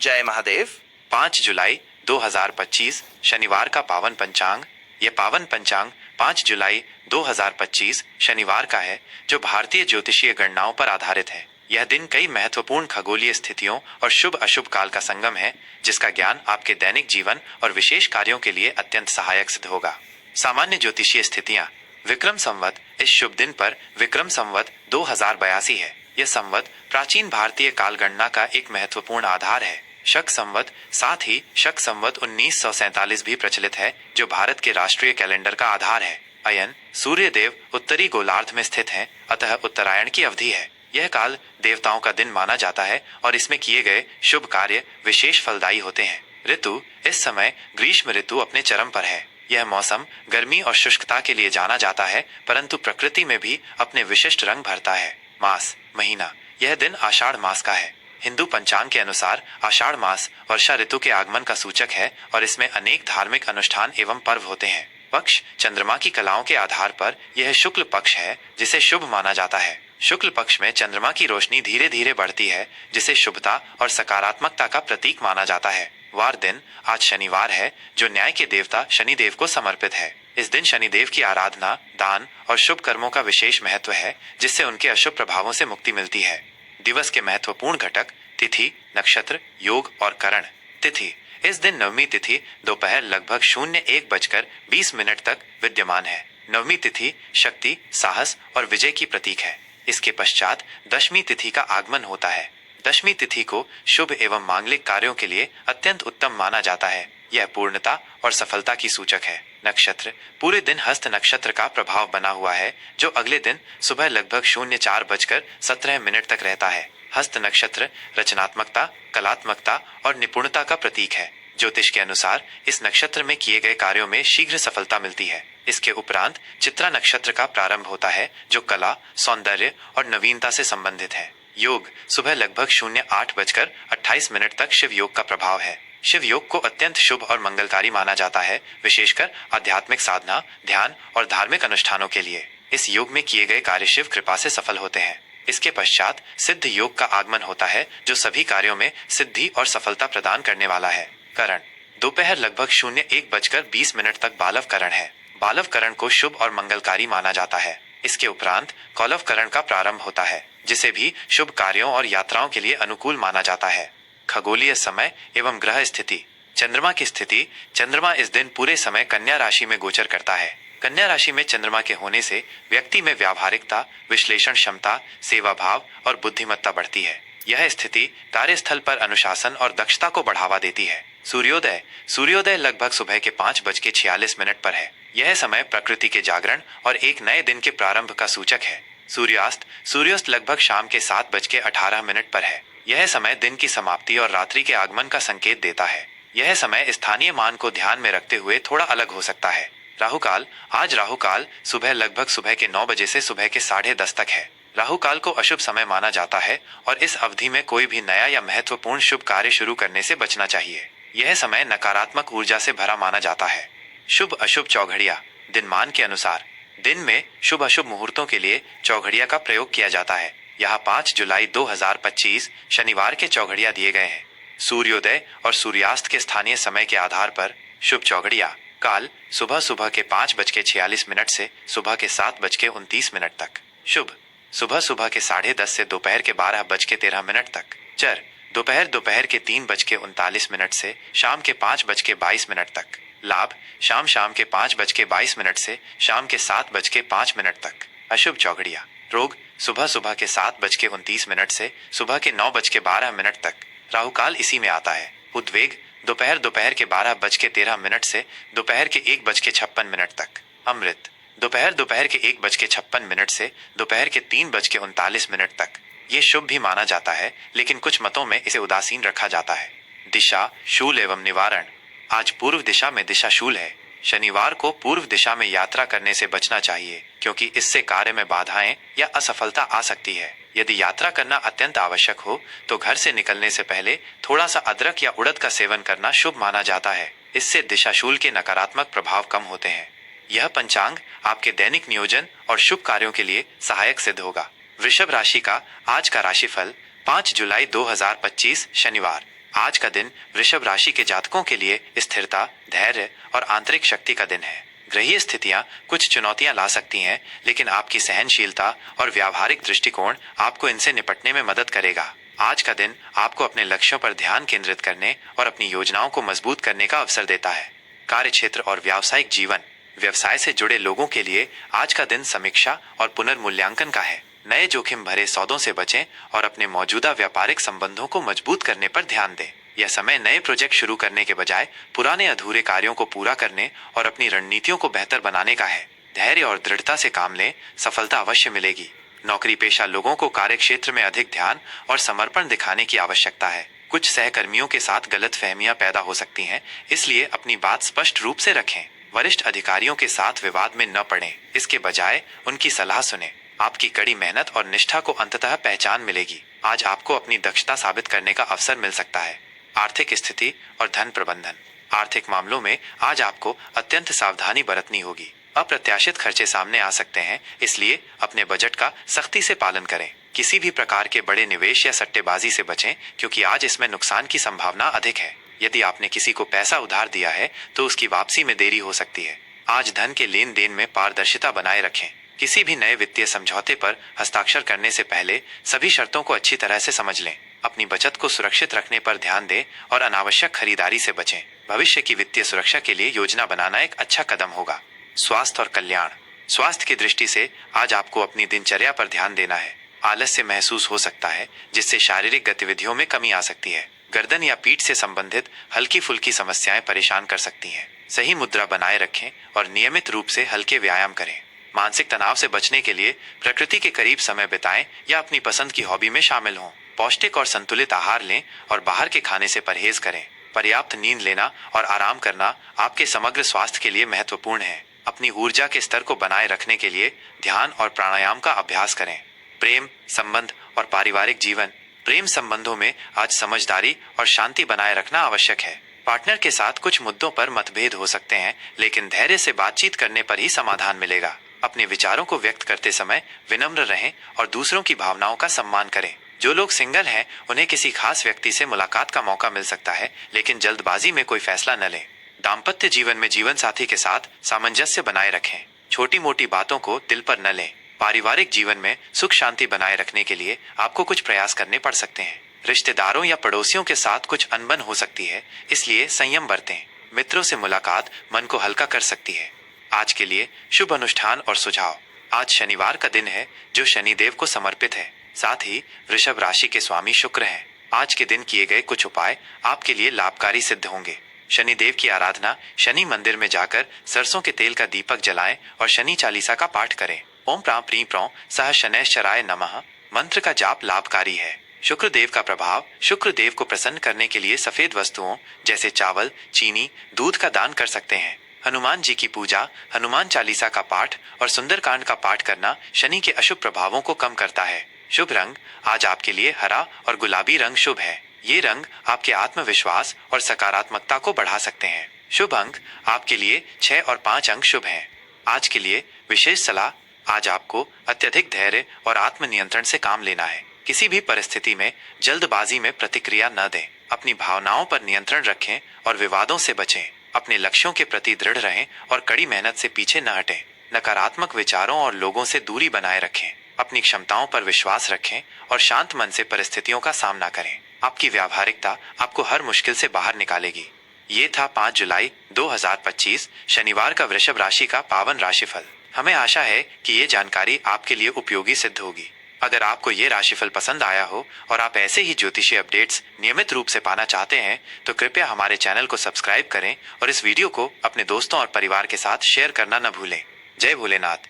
जय महादेव। 5 जुलाई 2025 शनिवार का पावन पंचांग। यह पावन पंचांग 5 जुलाई 2025 शनिवार का है, जो भारतीय ज्योतिषीय गणनाओं पर आधारित है। यह दिन कई महत्वपूर्ण खगोलीय स्थितियों और शुभ अशुभ काल का संगम है, जिसका ज्ञान आपके दैनिक जीवन और विशेष कार्यों के लिए अत्यंत सहायक सिद्ध होगा। सामान्य ज्योतिषीय स्थितियां। विक्रम संवत। इस शुभ दिन पर विक्रम संवत 2082 है। यह संवत प्राचीन भारतीय काल गणना का एक महत्वपूर्ण आधार है। शक संवत। साथ ही शक संवत 1947 भी प्रचलित है, जो भारत के राष्ट्रीय कैलेंडर का आधार है। अयन। सूर्य देव उत्तरी गोलार्ध में स्थित हैं, अतः उत्तरायण की अवधि है। यह काल देवताओं का दिन माना जाता है और इसमें किए गए शुभ कार्य विशेष फलदायी होते हैं। ऋतु। इस समय ग्रीष्म ऋतु अपने चरम पर है। यह मौसम गर्मी और शुष्कता के लिए जाना जाता है, परंतु प्रकृति में भी अपने विशिष्ट रंग भरता है। मास। महीना। यह दिन आषाढ़ मास का है। हिंदू पंचांग के अनुसार आषाढ़ मास वर्षा ऋतु के आगमन का सूचक है और इसमें अनेक धार्मिक अनुष्ठान एवं पर्व होते हैं। पक्ष। चंद्रमा की कलाओं के आधार पर यह शुक्ल पक्ष है, जिसे शुभ माना जाता है। शुक्ल पक्ष में चंद्रमा की रोशनी धीरे धीरे बढ़ती है, जिसे शुभता और सकारात्मकता का प्रतीक माना जाता है। वार दिन। आज शनिवार है, जो न्याय के देवता शनिदेव को समर्पित है। इस दिन शनिदेव की आराधना, दान और शुभ कर्मों का विशेष महत्व है, जिससे उनके अशुभ प्रभावों से मुक्ति मिलती है। दिवस के महत्वपूर्ण घटक। तिथि, नक्षत्र, योग और करण। तिथि। इस दिन नवमी तिथि दोपहर लगभग 01:20 तक विद्यमान है। नवमी तिथि शक्ति, साहस और विजय की प्रतीक है। इसके पश्चात दशमी तिथि का आगमन होता है। दशमी तिथि को शुभ एवं मांगलिक कार्यों के लिए अत्यंत उत्तम माना जाता है। यह पूर्णता और सफलता की सूचक है। नक्षत्र। पूरे दिन हस्त नक्षत्र का प्रभाव बना हुआ है, जो अगले दिन सुबह लगभग 04:17 तक रहता है। हस्त नक्षत्र रचनात्मकता, कलात्मकता और निपुणता का प्रतीक है। ज्योतिष के अनुसार इस नक्षत्र में किए गए कार्यों में शीघ्र सफलता मिलती है। इसके उपरांत चित्रा नक्षत्र का प्रारंभ होता है, जो कला, सौंदर्य और नवीनता से संबंधित है। योग। सुबह लगभग 08:28 तक शिव योग का प्रभाव है। शिव योग को अत्यंत शुभ और मंगलकारी माना जाता है, विशेषकर आध्यात्मिक साधना, ध्यान और धार्मिक अनुष्ठानों के लिए। इस योग में किए गए कार्य शिव कृपा से सफल होते हैं। इसके पश्चात सिद्ध योग का आगमन होता है, जो सभी कार्यों में सिद्धि और सफलता प्रदान करने वाला है। करण। दोपहर लगभग 01:20 तक बालव करण है। बालव करण को शुभ और मंगलकारी माना जाता है। इसके उपरांत कौलव करण का प्रारंभ होता है, जिसे भी शुभ कार्यों और यात्राओं के लिए अनुकूल माना जाता है। खगोलीय समय एवं ग्रह स्थिति। चंद्रमा की स्थिति। चंद्रमा इस दिन पूरे समय कन्या राशि में गोचर करता है। कन्या राशि में चंद्रमा के होने से व्यक्ति में व्यावहारिकता, विश्लेषण क्षमता, सेवा भाव और बुद्धिमत्ता बढ़ती है। यह स्थिति कार्यस्थल पर अनुशासन और दक्षता को बढ़ावा देती है। सूर्योदय। सूर्योदय लगभग सुबह के 5:46 पर है। यह समय प्रकृति के जागरण और एक नए दिन के प्रारंभ का सूचक है। सूर्यास्त। सूर्यास्त लगभग शाम के 7:18 पर है। यह समय दिन की समाप्ति और रात्रि के आगमन का संकेत देता है। यह समय स्थानीय मान को ध्यान में रखते हुए थोड़ा अलग हो सकता है। राहुकाल। आज राहुकाल सुबह के 9 बजे से सुबह के 10:30 तक है। राहुकाल को अशुभ समय माना जाता है और इस अवधि में कोई भी नया या महत्वपूर्ण शुभ कार्य शुरू करने से बचना चाहिए। यह समय नकारात्मक ऊर्जा से भरा माना जाता है। शुभ अशुभ चौघड़िया। दिनमान के अनुसार दिन में शुभ अशुभ मुहूर्तों के लिए चौघड़िया का प्रयोग किया जाता है। यहाँ 5 जुलाई 2025 शनिवार के चौघड़िया दिए गए हैं। सूर्योदय और सूर्यास्त के स्थानीय समय के आधार पर शुभ चौघड़िया। काल सुबह के 5:46 से सुबह के 7:29 तक। शुभ सुबह के 10:30 से दोपहर के 12:13 तक। चर दोपहर के 3:39 से शाम के 5:22 तक। लाभ शाम के 5:22 से शाम के 7:05 तक। अशुभ चौघड़िया। रोग सुबह के 7:29 से सुबह के 9:12 तक। राहुकाल इसी में आता है। उद्वेग दोपहर के 12:13 से दोपहर के 1:56 तक। अमृत दोपहर के 1:56 से दोपहर के 3:39 तक। ये शुभ भी माना जाता है, लेकिन कुछ मतों में इसे उदासीन रखा जाता है। दिशा, शूल एवं निवारण। आज पूर्व दिशा में दिशा शूल है। शनिवार को पूर्व दिशा में यात्रा करने से बचना चाहिए, क्योंकि इससे कार्य में बाधाएं या असफलता आ सकती है। यदि यात्रा करना अत्यंत आवश्यक हो तो घर से निकलने से पहले थोड़ा सा अदरक या उड़द का सेवन करना शुभ माना जाता है। इससे दिशाशूल के नकारात्मक प्रभाव कम होते हैं। यह पंचांग आपके दैनिक नियोजन और शुभ कार्यों के लिए सहायक सिद्ध होगा। वृषभ राशि का आज का राशिफल 5 जुलाई 2025 शनिवार। आज का दिन वृषभ राशि के जातकों के लिए स्थिरता, धैर्य और आंतरिक शक्ति का दिन है। ग्रहीय स्थितियां कुछ चुनौतियां ला सकती हैं, लेकिन आपकी सहनशीलता और व्यावहारिक दृष्टिकोण आपको इनसे निपटने में मदद करेगा। आज का दिन आपको अपने लक्ष्यों पर ध्यान केंद्रित करने और अपनी योजनाओं को मजबूत करने का अवसर देता है। कार्य क्षेत्र और व्यावसायिक जीवन, व्यवसाय से जुड़े लोगों के लिए आज का दिन समीक्षा और पुनर्मूल्यांकन का है। नए जोखिम भरे सौदों से बचें और अपने मौजूदा व्यापारिक संबंधों को मजबूत करने पर ध्यान दें। यह समय नए प्रोजेक्ट शुरू करने के बजाय पुराने अधूरे कार्यों को पूरा करने और अपनी रणनीतियों को बेहतर बनाने का है। धैर्य और दृढ़ता से काम लें, सफलता अवश्य मिलेगी। नौकरी पेशा लोगों को कार्य क्षेत्र में अधिक ध्यान और समर्पण दिखाने की आवश्यकता है। कुछ सहकर्मियों के साथ गलतफहमियां पैदा हो सकती हैं, इसलिए अपनी बात स्पष्ट रूप से रखें। वरिष्ठ अधिकारियों के साथ विवाद में न पड़ें, इसके बजाय उनकी सलाह सुनें। आपकी कड़ी मेहनत और निष्ठा को अंततः पहचान मिलेगी। आज आपको अपनी दक्षता साबित करने का अवसर मिल सकता है। आर्थिक स्थिति और धन प्रबंधन, आर्थिक मामलों में आज आपको अत्यंत सावधानी बरतनी होगी। अप्रत्याशित खर्चे सामने आ सकते हैं, इसलिए अपने बजट का सख्ती से पालन करें। किसी भी प्रकार के बड़े निवेश या सट्टेबाजी से बचें, क्योंकि आज इसमें नुकसान की संभावना अधिक है। यदि आपने किसी को पैसा उधार दिया है तो उसकी वापसी में देरी हो सकती है। आज धन के लेन देन में पारदर्शिता बनाए रखें। किसी भी नए वित्तीय समझौते पर हस्ताक्षर करने से पहले सभी शर्तों को अच्छी तरह से समझ लें। अपनी बचत को सुरक्षित रखने पर ध्यान दें और अनावश्यक खरीदारी से बचें। भविष्य की वित्तीय सुरक्षा के लिए योजना बनाना एक अच्छा कदम होगा। स्वास्थ्य और कल्याण, स्वास्थ्य की दृष्टि से आज आपको अपनी दिनचर्या पर ध्यान देना है। आलस्य महसूस हो सकता है, जिससे शारीरिक गतिविधियों में कमी आ सकती है। गर्दन या पीठ से संबंधित हल्की फुल्की समस्याएं परेशान कर सकती हैं। सही मुद्रा बनाए रखें और नियमित रूप से हल्के व्यायाम करें। मानसिक तनाव से बचने के लिए प्रकृति के करीब समय बिताएं या अपनी पसंद की हॉबी में शामिल हों। पौष्टिक और संतुलित आहार लें और बाहर के खाने से परहेज करें। पर्याप्त नींद लेना और आराम करना आपके समग्र स्वास्थ्य के लिए महत्वपूर्ण है। अपनी ऊर्जा के स्तर को बनाए रखने के लिए ध्यान और प्राणायाम का अभ्यास करें। प्रेम, संबंध और पारिवारिक जीवन, प्रेम संबंधों में आज समझदारी और शांति बनाए रखना आवश्यक है। पार्टनर के साथ कुछ मुद्दों पर मतभेद हो सकते हैं, लेकिन धैर्य से बातचीत करने पर ही समाधान मिलेगा। अपने विचारों को व्यक्त करते समय विनम्र रहें और दूसरों की भावनाओं का सम्मान करें। जो लोग सिंगल हैं, उन्हें किसी खास व्यक्ति से मुलाकात का मौका मिल सकता है, लेकिन जल्दबाजी में कोई फैसला न लें। दाम्पत्य जीवन में जीवन साथी के साथ सामंजस्य बनाए रखें। छोटी मोटी बातों को दिल पर न लें। पारिवारिक जीवन में सुख शांति बनाए रखने के लिए आपको कुछ प्रयास करने पड़ सकते हैं। रिश्तेदारों या पड़ोसियों के साथ कुछ अनबन हो सकती है, इसलिए संयम बरतें। मित्रों से मुलाकात मन को हल्का कर सकती है। आज के लिए शुभ अनुष्ठान और सुझाव। आज शनिवार का दिन है, जो शनिदेव को समर्पित है। साथ ही वृषभ राशि के स्वामी शुक्र हैं। आज के दिन किए गए कुछ उपाय आपके लिए लाभकारी सिद्ध होंगे। शनिदेव की आराधना, शनि मंदिर में जाकर सरसों के तेल का दीपक जलाएं और शनि चालीसा का पाठ करें। ओम प्रां प्रीं प्रौं सह शनैश्चराय नमः मंत्र का जाप लाभकारी है। शुक्र देव का प्रभाव, शुक्र देव को प्रसन्न करने के लिए सफेद वस्तुओं जैसे चावल, चीनी, दूध का दान कर सकते हैं। हनुमान जी की पूजा, हनुमान चालीसा का पाठ और सुंदरकांड का पाठ करना शनि के अशुभ प्रभावों को कम करता है। शुभ रंग, आज आपके लिए हरा और गुलाबी रंग शुभ है। ये रंग आपके आत्मविश्वास और सकारात्मकता को बढ़ा सकते हैं। शुभ अंक आपके लिए 6 और 5 अंक शुभ हैं। आज के लिए विशेष सलाह, आज आपको अत्यधिक धैर्य और आत्मनियंत्रण से काम लेना है। किसी भी परिस्थिति में जल्दबाजी में प्रतिक्रिया न दें। अपनी भावनाओं पर नियंत्रण रखें और विवादों से बचें। अपने लक्ष्यों के प्रति दृढ़ रहें और कड़ी मेहनत से पीछे न हटें। नकारात्मक विचारों और लोगों से दूरी बनाए रखें। अपनी क्षमताओं पर विश्वास रखें और शांत मन से परिस्थितियों का सामना करें। आपकी व्यावहारिकता आपको हर मुश्किल से बाहर निकालेगी। ये था 5 जुलाई 2025 शनिवार का वृषभ राशि का पावन राशिफल। हमें आशा है कि ये जानकारी आपके लिए उपयोगी सिद्ध होगी। अगर आपको ये राशिफल पसंद आया हो और आप ऐसे ही ज्योतिषीय अपडेट्स नियमित रूप से पाना चाहते हैं, तो कृपया हमारे चैनल को सब्सक्राइब करें और इस वीडियो को अपने दोस्तों और परिवार के साथ शेयर करना न भूलें। जय भोलेनाथ।